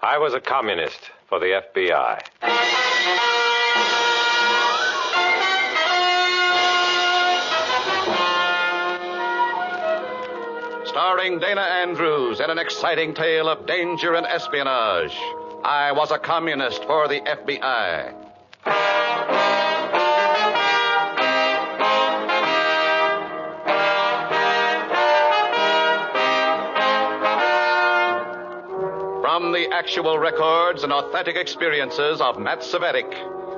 I was a communist for the FBI. Starring Dana Andrews in an exciting tale of danger and espionage. I was a communist for the FBI. From the actual records and authentic experiences of Matt Savetic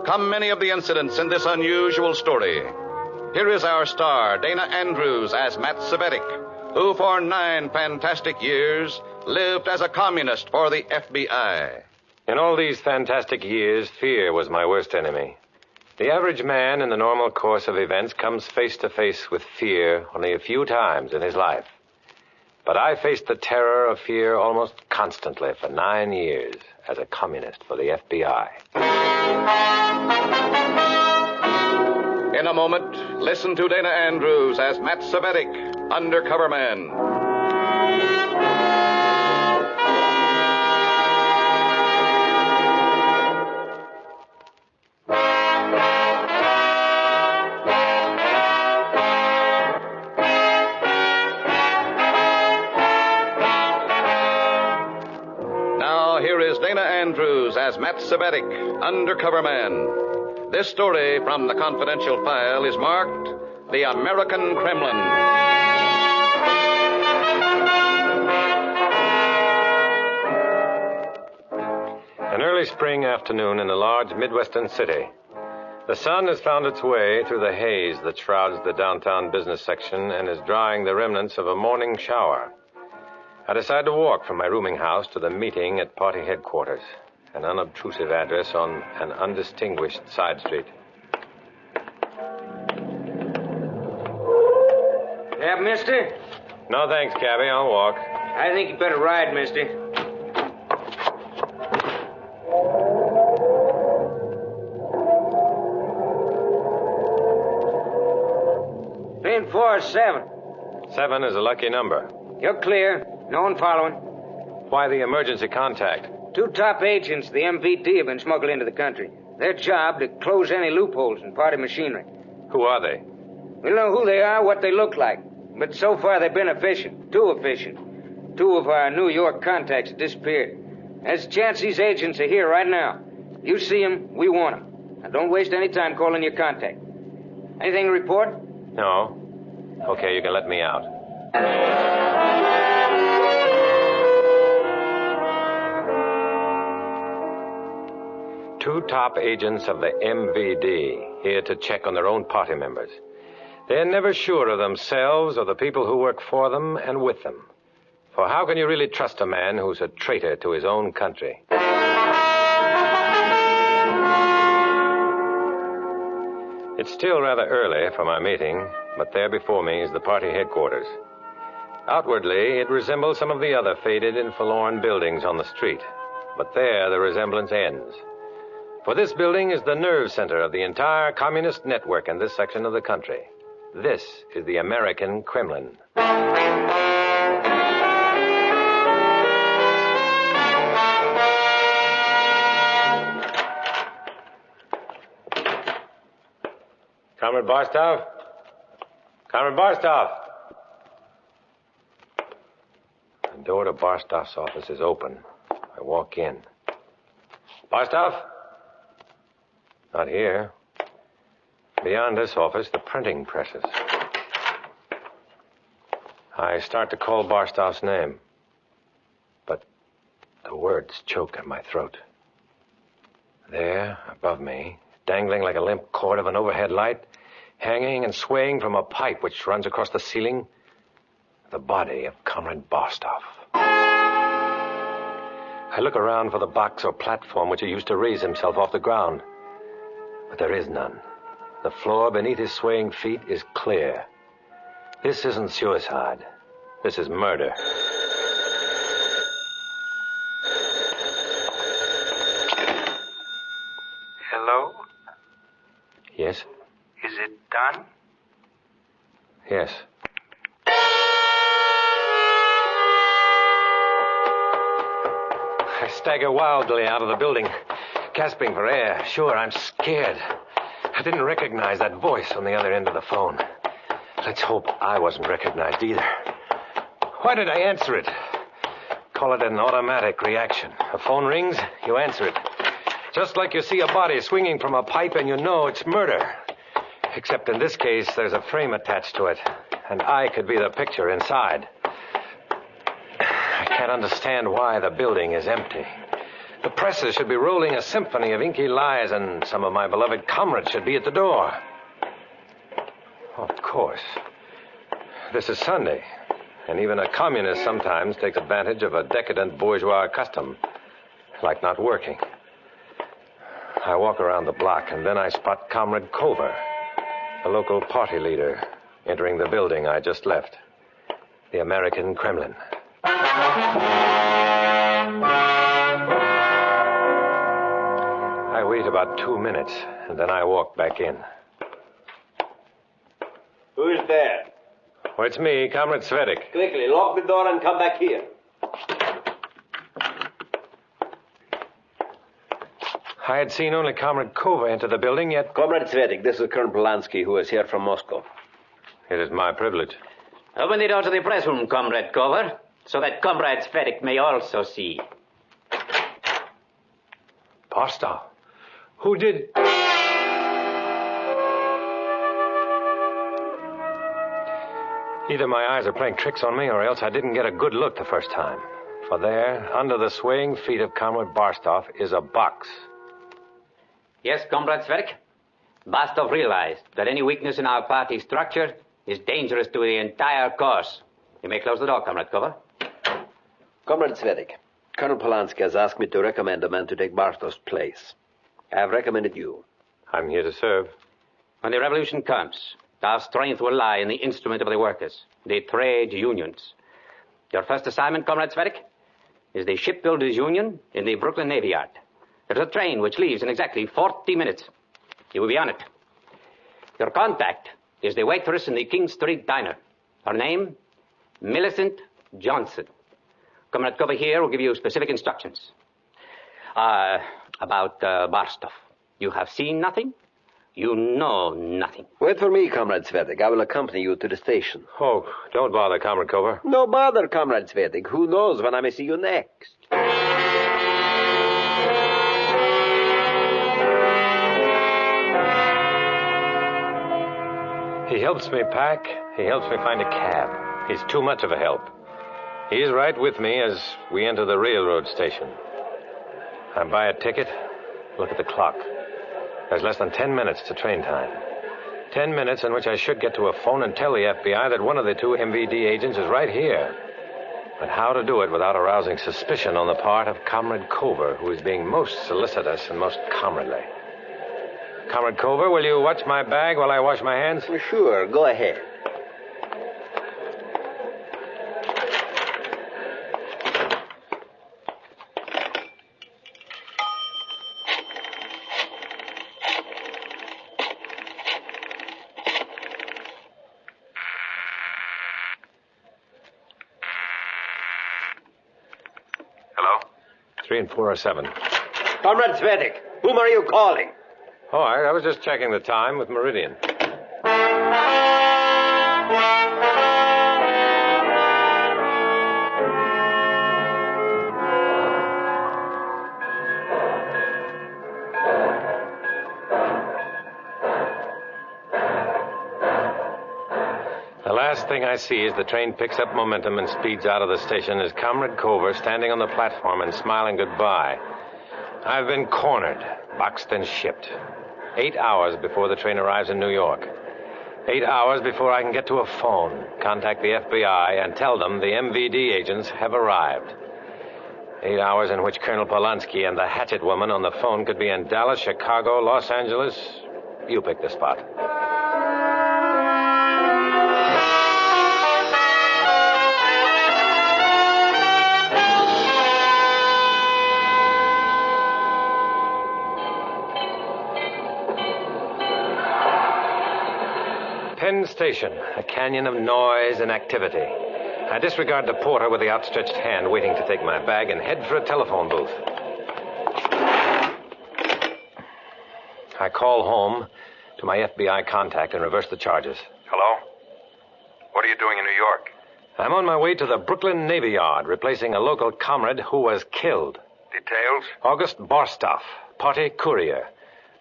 come many of the incidents in this unusual story. Here is our star, Dana Andrews, as Matt Savetic, who for 9 fantastic years lived as a communist for the FBI. In all these fantastic years, fear was my worst enemy. The average man in the normal course of events comes face to face with fear only a few times in his life. But I faced the terror of fear almost constantly for 9 years as a communist for the FBI. In a moment, listen to Dana Andrews as Matt Savetic, undercover man. Now, here is Dana Andrews as Matt Savetic, undercover man. This story from the confidential file is marked The American Kremlin. An early spring afternoon in a large Midwestern city. The sun has found its way through the haze that shrouds the downtown business section and is drying the remnants of a morning shower. I decide to walk from my rooming house to the meeting at party headquarters, an unobtrusive address on an undistinguished side street. Yeah, mister? No thanks, cabby. I'll walk. I think you better ride, mister. Lane 4 is 7. 7 is a lucky number. You're clear. No one following. Why the emergency contact? 2 top agents of the MVD have been smuggled into the country. Their job to close any loopholes in party machinery. Who are they? We don't know who they are, what they look like. But so far they've been efficient. Too efficient. 2 of our New York contacts disappeared. There's a chance these agents are here right now. You see them, we want them. Now don't waste any time calling your contact. Anything to report? No. Okay, you can let me out. Two top agents of the MVD here to check on their own party members. They're never sure of themselves or the people who work for them and with them. For how can you really trust a man who's a traitor to his own country? It's still rather early for my meeting, but there before me is the party headquarters. Outwardly, it resembles some of the other faded and forlorn buildings on the street. But there the resemblance ends. For this building is the nerve center of the entire communist network in this section of the country. This is the American Kremlin. Comrade Barstow? Comrade Barstow! The door to Barstow's office is open. I walk in. Barstow? Not here. Beyond this office, the printing presses. I start to call Barstow's name, but the words choke at my throat. There, above me, dangling like a limp cord of an overhead light, hanging and swaying from a pipe which runs across the ceiling, the body of Comrade Barstow. I look around for the box or platform which he used to raise himself off the ground. But there is none. The floor beneath his swaying feet is clear. This isn't suicide. This is murder. Hello? Yes? Is it done? Yes. I stagger wildly out of the building, gasping for air. Sure, I'm scared. I didn't recognize that voice on the other end of the phone. Let's hope I wasn't recognized either. Why did I answer it? Call it an automatic reaction. A phone rings, you answer it. Just like you see a body swinging from a pipe and you know it's murder. Except in this case, there's a frame attached to it, and I could be the picture inside. I can't understand why the building is empty. The presses should be rolling a symphony of inky lies, and some of my beloved comrades should be at the door. Of course. This is Sunday, and even a communist sometimes takes advantage of a decadent bourgeois custom, like not working. I walk around the block, and then I spot Comrade Cover, the local party leader, entering the building I just left, the American Kremlin. I wait about 2 minutes, and then I walk back in. Who is there? Well, it's me, Comrade Svedik. Quickly, lock the door and come back here. I had seen only Comrade Kova enter the building, yet... Comrade Svedik, this is Colonel Polanski, who is here from Moscow. It is my privilege. Open the door to the press room, Comrade Cover, so that Comrade Svedik may also see. Barstow? Who did... Either my eyes are playing tricks on me, or else I didn't get a good look the first time. For there, under the swaying feet of Comrade Barstow, is a box. Yes, Comrade Svedik. Bastov realized that any weakness in our party structure is dangerous to the entire cause. You may close the door, Comrade Cover. Comrade Svedik, Colonel Polanski has asked me to recommend a man to take Barstow's place. I have recommended you. I'm here to serve. When the revolution comes, our strength will lie in the instrument of the workers, the trade unions. Your first assignment, Comrade Svedik, is the shipbuilders' union in the Brooklyn Navy Yard. There's a train which leaves in exactly 40 minutes. You will be on it. Your contact is the waitress in the King Street Diner. Her name, Millicent Johnson. Comrade Cover here will give you specific instructions. About Barstow. You have seen nothing? You know nothing. Wait for me, Comrade Svedik. I will accompany you to the station. Oh, don't bother, Comrade Cover. No bother, Comrade Svedik. Who knows when I may see you next? He helps me pack. He helps me find a cab. He's too much of a help. He's right with me as we enter the railroad station. I buy a ticket, look at the clock. There's less than 10 minutes to train time. 10 minutes in which I should get to a phone and tell the FBI that one of the two MVD agents is right here. But how to do it without arousing suspicion on the part of Comrade Cover, who is being most solicitous and most comradely. Comrade Cover, will you watch my bag while I wash my hands? Sure, go ahead. Hello? 3 and 407. Comrade Svedik, whom are you calling? Oh, I was just checking the time with Meridian. The last thing I see as the train picks up momentum and speeds out of the station is Comrade Cover standing on the platform and smiling goodbye. I've been cornered, boxed and shipped. 8 hours before the train arrives in New York. 8 hours before I can get to a phone, contact the FBI, and tell them the MVD agents have arrived. 8 hours in which Colonel Polanski and the hatchet woman on the phone could be in Dallas, Chicago, Los Angeles. You pick the spot. Penn Station, a canyon of noise and activity. I disregard the porter with the outstretched hand waiting to take my bag and head for a telephone booth. I call home to my FBI contact and reverse the charges. Hello? What are you doing in New York? I'm on my way to the Brooklyn Navy Yard, replacing a local comrade who was killed. Details? August Barstow, party courier.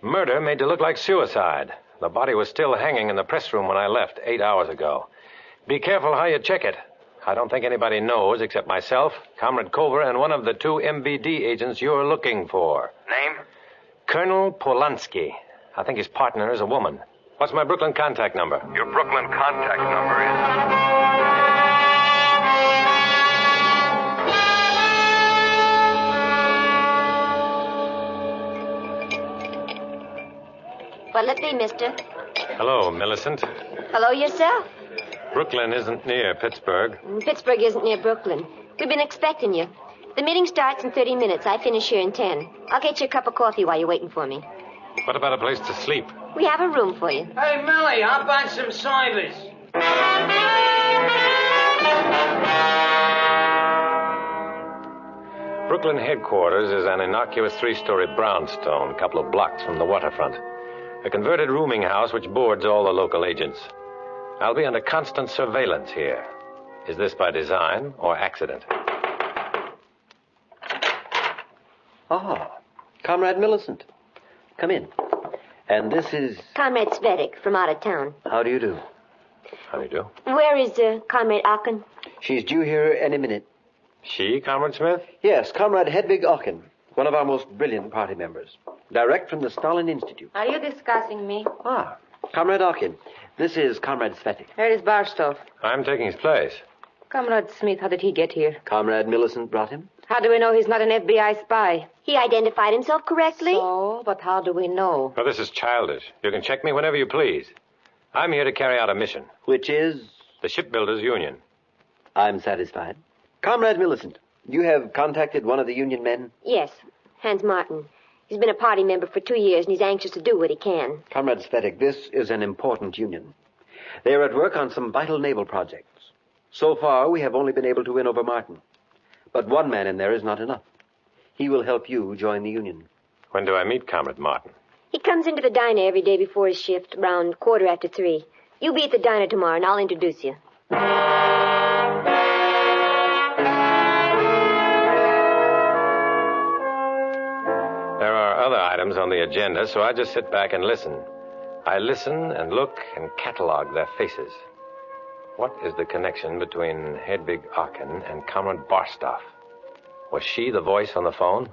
Murder made to look like suicide. The body was still hanging in the press room when I left 8 hours ago. Be careful how you check it. I don't think anybody knows except myself, Comrade Culver, and one of the 2 MVD agents you're looking for. Name? Colonel Polanski. I think his partner is a woman. What's my Brooklyn contact number? Your Brooklyn contact number is... What'll it be, mister? Hello, Millicent. Hello yourself. Brooklyn isn't near Pittsburgh. Pittsburgh isn't near Brooklyn. We've been expecting you. The meeting starts in 30 minutes. I finish here in 10. I'll get you a cup of coffee while you're waiting for me. What about a place to sleep? We have a room for you. Hey, Millie, how about some cybers? Brooklyn headquarters is an innocuous 3-story brownstone, a couple of blocks from the waterfront. A converted rooming house which boards all the local agents. I'll be under constant surveillance here. Is this by design or accident? Ah, Comrade Millicent. Come in. And this is... Comrade Svedik from out of town. How do you do? How do you do? Where is Comrade Aachen? She's due here any minute. She, Comrade Smith? Yes, Comrade Hedvig Aachen, one of our most brilliant party members. Direct from the Stalin Institute. Are you discussing me? Ah, Comrade Aachen, this is Comrade Svetik. Where is Barstow? I'm taking his place. Comrade Smith, how did he get here? Comrade Millicent brought him. How do we know he's not an FBI spy? He identified himself correctly? So, but how do we know? Well, this is childish. You can check me whenever you please. I'm here to carry out a mission. Which is? The Shipbuilders Union. I'm satisfied. Comrade Millicent, you have contacted one of the union men? Yes, Hans Martin. He's been a party member for 2 years, and he's anxious to do what he can. Comrade Svetik, this is an important union. They are at work on some vital naval projects. So far, we have only been able to win over Martin. But one man in there is not enough. He will help you join the union. When do I meet Comrade Martin? He comes into the diner every day before his shift, around 3:15. You be at the diner tomorrow, and I'll introduce you. There are other items on the agenda, so I just sit back and listen. I listen and look and catalog their faces. What is the connection between Hedvig Aachen and Comrade Barstow? Was she the voice on the phone?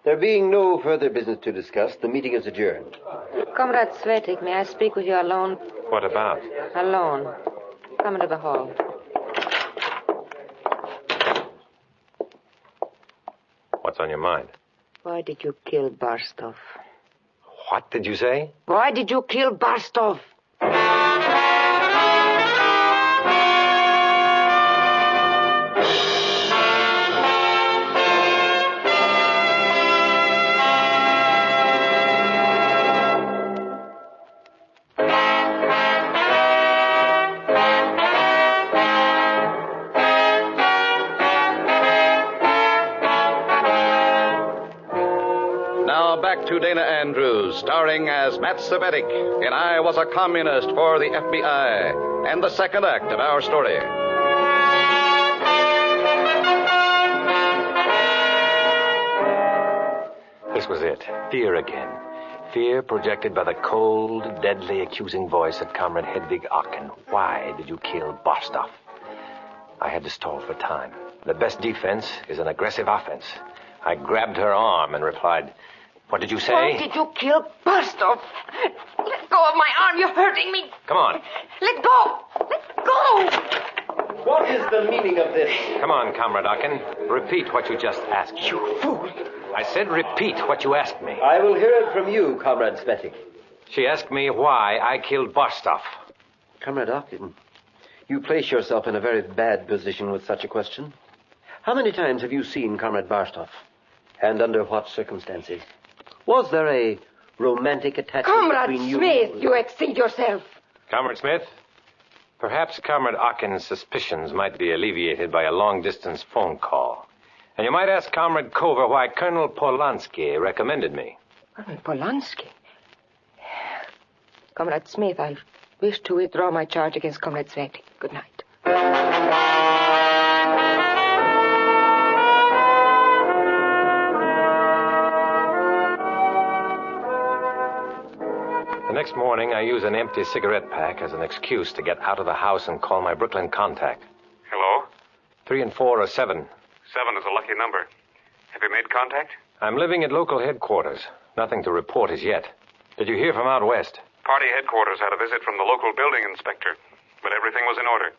There being no further business to discuss, the meeting is adjourned. Comrade Svetik, may I speak with you alone? What about? Alone. Come into the hall. What's on your mind? Why did you kill Barstow? What did you say? Why did you kill Barstow? Back to Dana Andrews, starring as Matt Savetic in I Was a Communist for the FBI, and the second act of our story. This was it. Fear again. Fear projected by the cold, deadly, accusing voice of Comrade Hedvig Aachen. Why did you kill Barstow? I had to stall for time. The best defense is an aggressive offense. I grabbed her arm and replied, "What did you say?" Why did you kill Barstow? Let go of my arm. You're hurting me. Come on. Let go. Let go. What is the meaning of this? Come on, Comrade Aachen. Repeat what you just asked me. You fool. I said repeat what you asked me. I will hear it from you, Comrade Svetik. She asked me why I killed Barstow. Comrade Aachen, you place yourself in a very bad position with such a question. How many times have you seen Comrade Barstow? And under what circumstances? Was there a romantic attachment Comrade between you? Smith, you exceed yourself. Comrade Smith, Perhaps Comrade Okin's suspicions might be alleviated by a long-distance phone call. And you might ask Comrade Cover why Colonel Polanski recommended me. Colonel Polanski? Comrade Smith, I wish to withdraw my charge against Comrade Zvetic. Good night. The next morning, I use an empty cigarette pack as an excuse to get out of the house and call my Brooklyn contact. Hello? 3 and 4 are 7. 7 is a lucky number. Have you made contact? I'm living at local headquarters. Nothing to report as yet. Did you hear from out west? Party headquarters had a visit from the local building inspector, but everything was in order.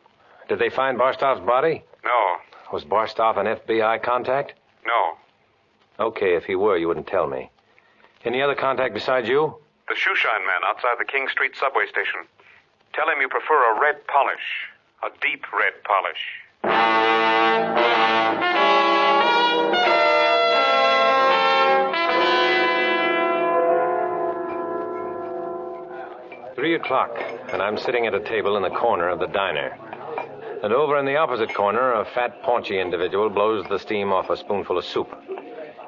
Did they find Barstow's body? No. Was Barstow an FBI contact? No. Okay, if he were, you wouldn't tell me. Any other contact besides you? The shoeshine man outside the King Street subway station. Tell him you prefer a red polish. A deep red polish. 3 o'clock, and I'm sitting at a table in the corner of the diner. And over in the opposite corner, a fat, paunchy individual blows the steam off a spoonful of soup.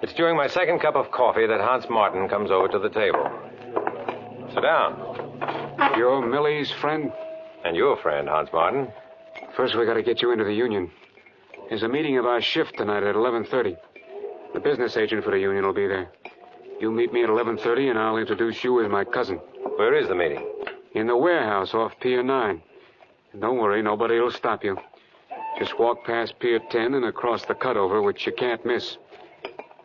It's during my second cup of coffee that Hans Martin comes over to the table. Sit down. You're Millie's friend? And your friend, Hans Martin. First, we got to get you into the union. There's a meeting of our shift tonight at 11:30. The business agent for the union will be there. You meet me at 11:30, and I'll introduce you as my cousin. Where is the meeting? In the warehouse off Pier 9. And don't worry, nobody will stop you. Just walk past Pier 10 and across the cutover, which you can't miss.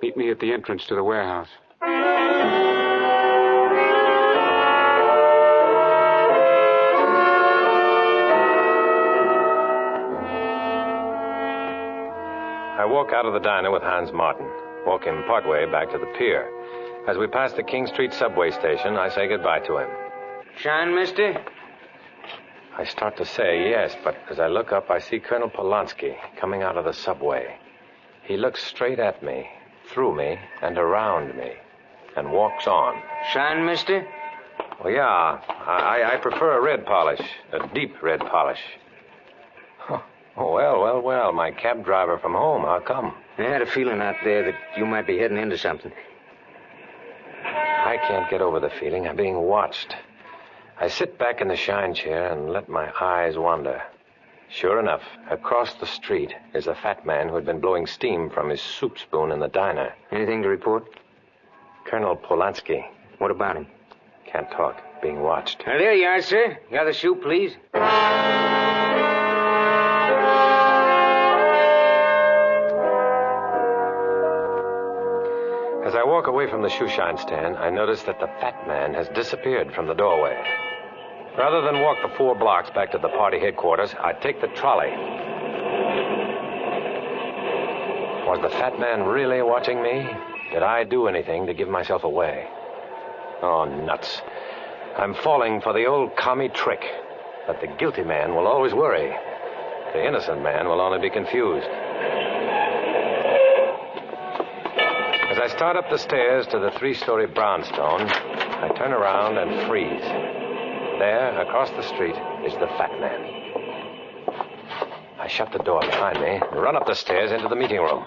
Meet me at the entrance to the warehouse. I walk out of the diner with Hans Martin. Walk him partway back to the pier. As we pass the King Street subway station, I say goodbye to him. Shine, mister? I start to say yes, but as I look up, I see Colonel Polanski coming out of the subway. He looks straight at me, through me, and around me, and walks on. Shine, mister? Well, yeah, I prefer a red polish, a deep red polish. Oh, well, my cab driver from home, how come? I had a feeling out there that you might be heading into something. I can't get over the feeling. I'm being watched. I sit back in the shine chair and let my eyes wander. Sure enough, across the street is a fat man who had been blowing steam from his soup spoon in the diner. Anything to report? Colonel Polanski. What about him? Can't talk. Being watched. There you are, sir. The other shoe, please. As I walk away from the shoeshine stand, I notice that the fat man has disappeared from the doorway. Rather than walk the 4 blocks back to the party headquarters, I take the trolley. Was the fat man really watching me? Did I do anything to give myself away? Oh, nuts. I'm falling for the old commie trick that the guilty man will always worry. The innocent man will only be confused. As I start up the stairs to the 3-story brownstone, I turn around and freeze. There, across the street, is the fat man. I shut the door behind me and run up the stairs into the meeting room.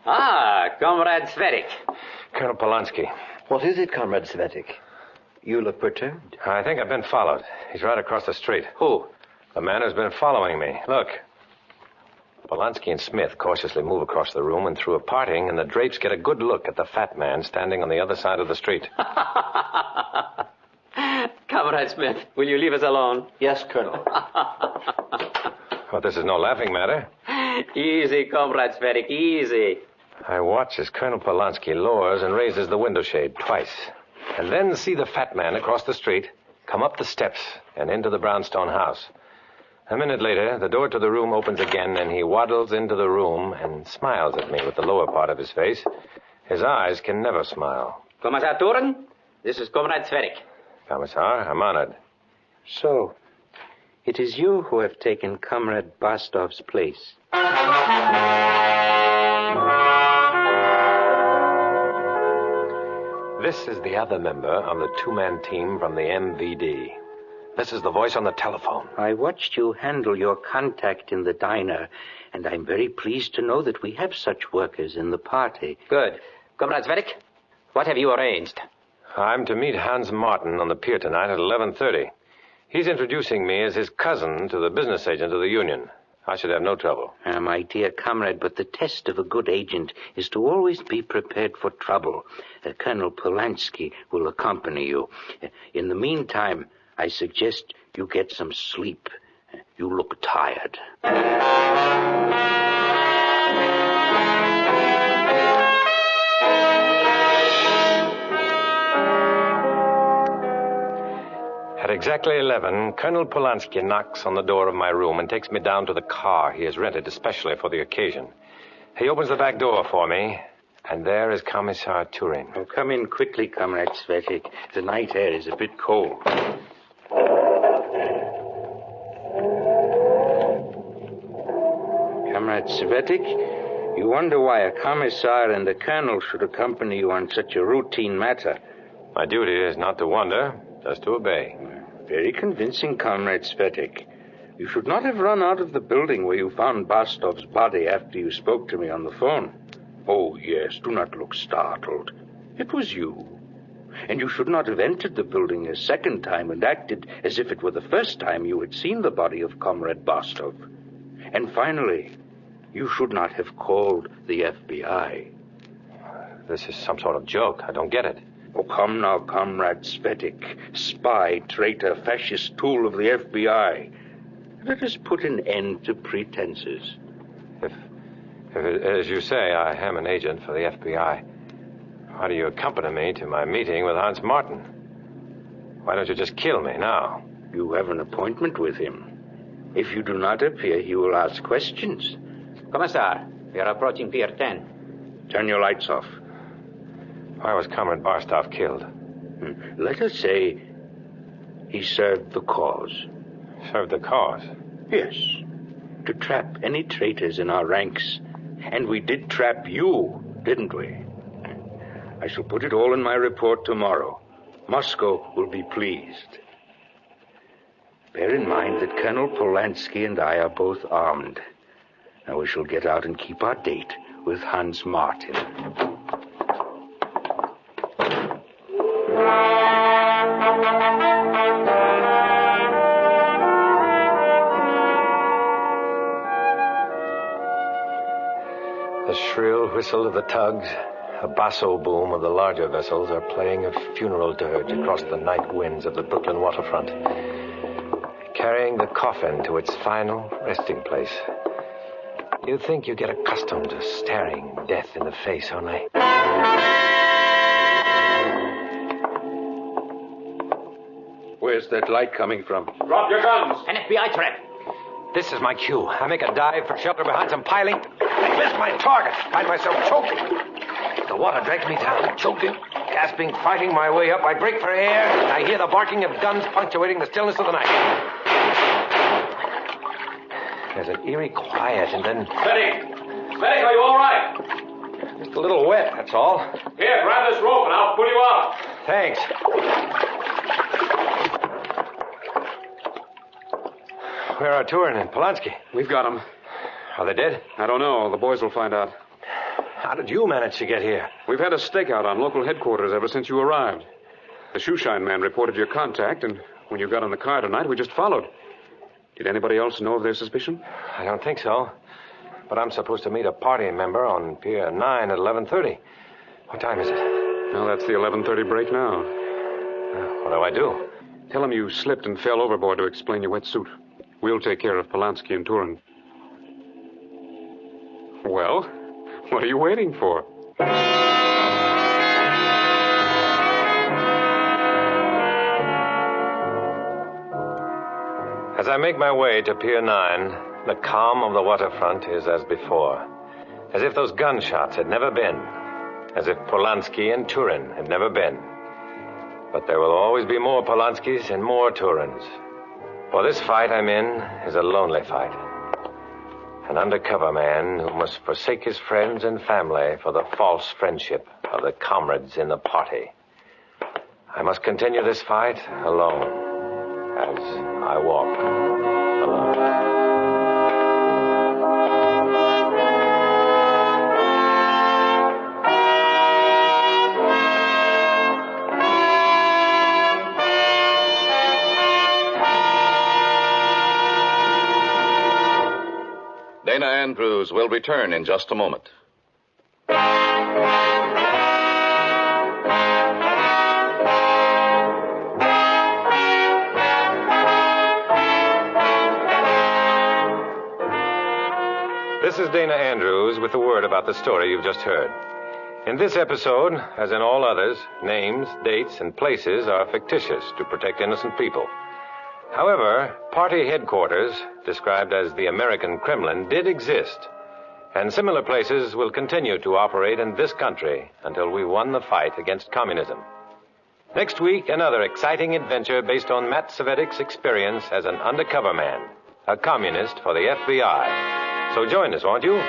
Ah, Comrade Zvetic. Colonel Polanski. What is it, Comrade Zvetic? You look perturbed. I think I've been followed. He's right across the street. Who? The man who's been following me. Look. Polanski and Smith cautiously move across the room, and through a parting, and the drapes get a good look at the fat man standing on the other side of the street. Comrade Smith, will you leave us alone? Yes, Colonel. Well, this is no laughing matter. Easy, Comrade Zvetic, easy. I watch as Colonel Polanski lowers and raises the window shade twice, and then see the fat man across the street come up the steps and into the brownstone house. A minute later, the door to the room opens again, and he waddles into the room and smiles at me with the lower part of his face. His eyes can never smile. Commissar Turin, this is Comrade Zvetic. Commissar, I'm honored. So, it is you who have taken Comrade Bostov's place. This is the other member of the 2-man team from the MVD. This is the voice on the telephone. I watched you handle your contact in the diner, and I'm very pleased to know that we have such workers in the party. Good. Comrade Zvedik, what have you arranged? I'm to meet Hans Martin on the pier tonight at 11:30. He's introducing me as his cousin to the business agent of the union. I should have no trouble. My dear comrade, but the test of a good agent is to always be prepared for trouble. Colonel Polanski will accompany you. In the meantime, I suggest you get some sleep. You look tired. At exactly 11, Colonel Polanski knocks on the door of my room and takes me down to the car he has rented especially for the occasion. He opens the back door for me, and there is Commissar Turin. Oh, come in quickly, Comrade Svetik. The night air is a bit cold. Comrade Svetik, you wonder why a commissar and a colonel should accompany you on such a routine matter. My duty is not to wonder, just to obey. Very convincing, Comrade Svetik. You should not have run out of the building where you found Bastov's body after you spoke to me on the phone. Oh, yes, do not look startled. It was you. And you should not have entered the building a second time and acted as if it were the first time you had seen the body of Comrade Bastov. And finally, you should not have called the FBI. This is some sort of joke. I don't get it. Oh, come now, Comrade Svetik. Spy, traitor, fascist tool of the FBI. Let us put an end to pretenses. If as you say, I am an agent for the FBI, why do you accompany me to my meeting with Hans Martin? Why don't you just kill me now? You have an appointment with him. If you do not appear, he will ask questions. Commissar, we are approaching Pier 10. Turn your lights off. Why was Comrade Barstov killed? Let us say he served the cause. Served the cause? Yes. To trap any traitors in our ranks. And we did trap you, didn't we? I shall put it all in my report tomorrow. Moscow will be pleased. Bear in mind that Colonel Polanski and I are both armed. Now we shall get out and keep our date with Hans Martin. The shrill whistle of the tugs, a basso boom of the larger vessels are playing a funeral dirge across the night winds of the Brooklyn waterfront, carrying the coffin to its final resting place. You think you get accustomed to staring death in the face only. Where's that light coming from? Drop your guns! An FBI trap. This is my cue. I make a dive for shelter behind some piling. I miss my target. Find myself choking. The water drags me down, choking, gasping, fighting my way up. I break for air, and I hear the barking of guns punctuating the stillness of the night. There's an eerie quiet, and then... Svedik, are you all right? Just a little wet, that's all. Here, grab this rope and I'll pull you out. Thanks. Where are Turin and Polanski? We've got them. Are they dead? I don't know. The boys will find out. How did you manage to get here? We've had a stakeout on local headquarters ever since you arrived. The shoeshine man reported your contact, and when you got on the car tonight, we just followed. Did anybody else know of their suspicion? I don't think so. But I'm supposed to meet a party member on Pier 9 at 11:30. What time is it? Well, that's the 11:30 break now. What do I do? Tell him you slipped and fell overboard to explain your wet suit. We'll take care of Polanski and Turin. Well, what are you waiting for? As I make my way to Pier 9, the calm of the waterfront is as before. As if those gunshots had never been. As if Polanski and Turin had never been. But there will always be more Polanskis and more Turins. For this fight I'm in is a lonely fight. An undercover man who must forsake his friends and family for the false friendship of the comrades in the party. I must continue this fight alone. as I walk alone. Dana Andrews will return in just a moment. This is Dana Andrews with the word about the story you've just heard. In this episode, as in all others, names, dates, and places are fictitious to protect innocent people. However, party headquarters, described as the American Kremlin, did exist, and similar places will continue to operate in this country until we won the fight against communism. Next week, another exciting adventure based on Matt Cvetic's experience as an undercover man, a communist for the FBI. So join us, won't you?